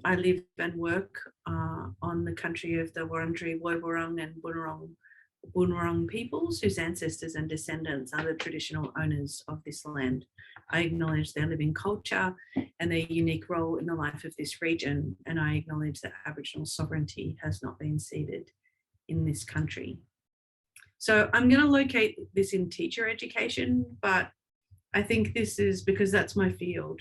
I live and work on the country of the Wurundjeri, Woiwurrung and Boonwurrung peoples, whose ancestors and descendants are the traditional owners of this land. I acknowledge their living culture and their unique role in the life of this region, and I acknowledge that Aboriginal sovereignty has not been ceded in this country. So I'm going to locate this in teacher education, but I think this is because that's my field,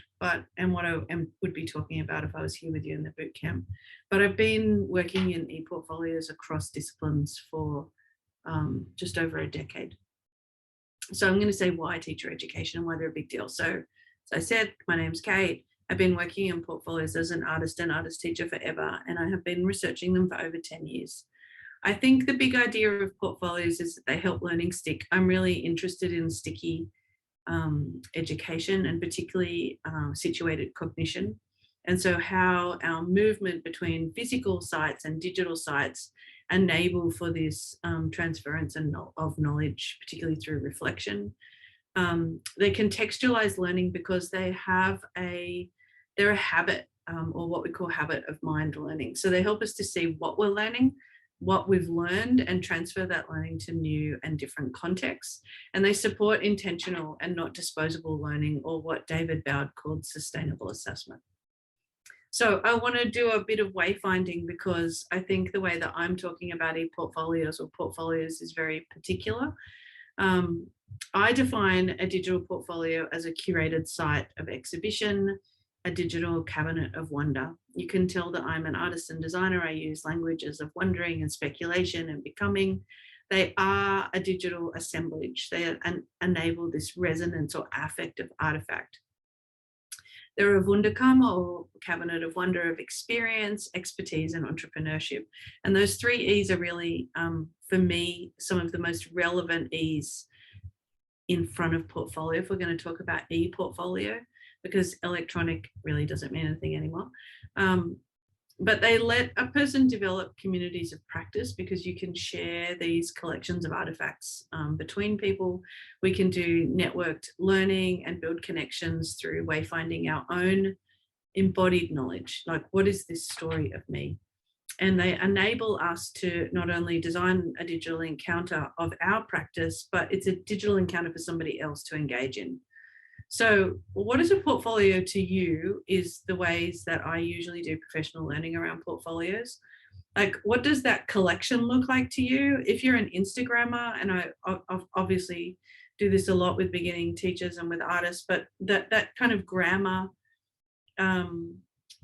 and what I would be talking about if I was here with you in the boot camp. But I've been working in ePortfolios across disciplines for just over a decade. So I'm going to say why teacher education and why they're a big deal. So as I said, my name's Kate. I've been working in portfolios as an artist and artist teacher forever, and I have been researching them for over 10 years. I think the big idea of portfolios is that they help learning stick. I'm really interested in sticky education, and particularly situated cognition. And so how our movement between physical sites and digital sites enable for this transference of knowledge, particularly through reflection. They contextualize learning because they're a habit, or what we call habit of mind learning. So they help us to see what we're learning, what we've learned, and transfer that learning to new and different contexts. And they support intentional and not disposable learning, or what David Bowd called sustainable assessment. So I want to do a bit of wayfinding, because I think the way that I'm talking about ePortfolios or portfolios is very particular. I define a digital portfolio as a curated site of exhibition, a digital cabinet of wonder. You can tell that I'm an artist and designer. I use languages of wondering and speculation and becoming. They are a digital assemblage. They enable this resonance or affective artifact. They're a Wunderkammer, or cabinet of wonder, of experience, expertise, and entrepreneurship. And those three E's are really, for me, some of the most relevant E's in front of portfolio, if we're going to talk about ePortfolio, because electronic really doesn't mean anything anymore. But they let a person develop communities of practice, because you can share these collections of artifacts between people. We can do networked learning and build connections through wayfinding our own embodied knowledge. Like, what is this story of me? And they enable us to not only design a digital encounter of our practice, but it's a digital encounter for somebody else to engage in. So what is a portfolio to you is the ways that I usually do professional learning around portfolios. Like, what does that collection look like to you? If you're an Instagrammer, and I obviously do this a lot with beginning teachers and with artists, but that kind of grammar,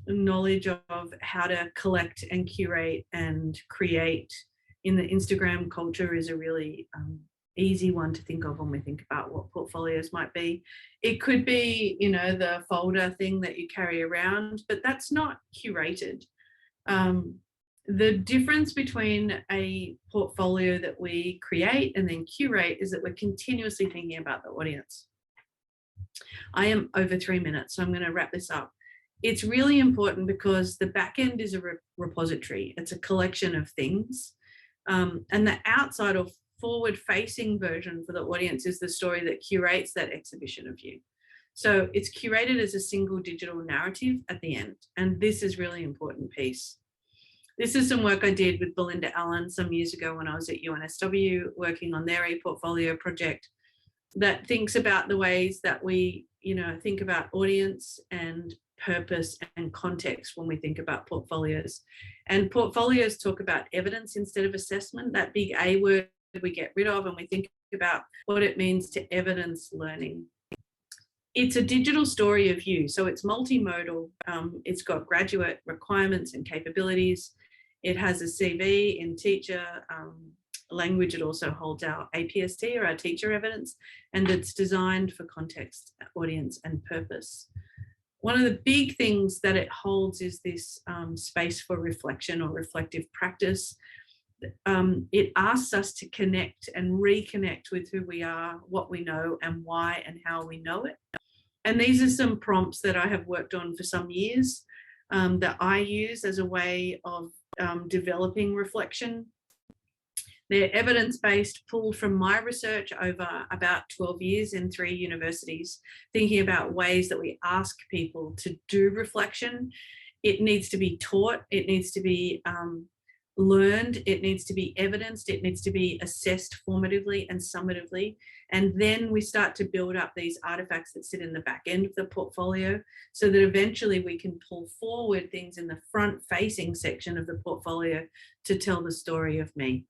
knowledge of how to collect and curate and create in the Instagram culture is a really easy one to think of when we think about what portfolios might be. It could be, the folder thing that you carry around, but that's not curated. The difference between a portfolio that we create and then curate is that we're continuously thinking about the audience. I am over 3 minutes, so I'm going to wrap this up. It's really important because the back end is a repository. It's a collection of things. And the outside or forward-facing version for the audience is the story that curates that exhibition of you. So it's curated as a single digital narrative at the end. And this is really important piece. This is some work I did with Belinda Allen some years ago when I was at UNSW working on their ePortfolio project that thinks about the ways that we, think about audience and purpose and context when we think about portfolios. And portfolios talk about evidence instead of assessment, that big A word we get rid of, and we think about what it means to evidence learning. It's a digital story of you, so it's multimodal. It's got graduate requirements and capabilities. It has a CV in teacher language. It also holds our APST, or our teacher evidence, and it's designed for context, audience, and purpose. One of the big things that it holds is this space for reflection or reflective practice. It asks us to connect and reconnect with who we are, what we know, and why and how we know it. And these are some prompts that I have worked on for some years that I use as a way of developing reflection. They're evidence-based, pulled from my research over about 12 years in 3 universities, thinking about ways that we ask people to do reflection it needs to be taught, it needs to be learned, it needs to be evidenced, it needs to be assessed formatively and summatively. And then we start to build up these artifacts that sit in the back end of the portfolio so that eventually we can pull forward things in the front facing section of the portfolio to tell the story of me.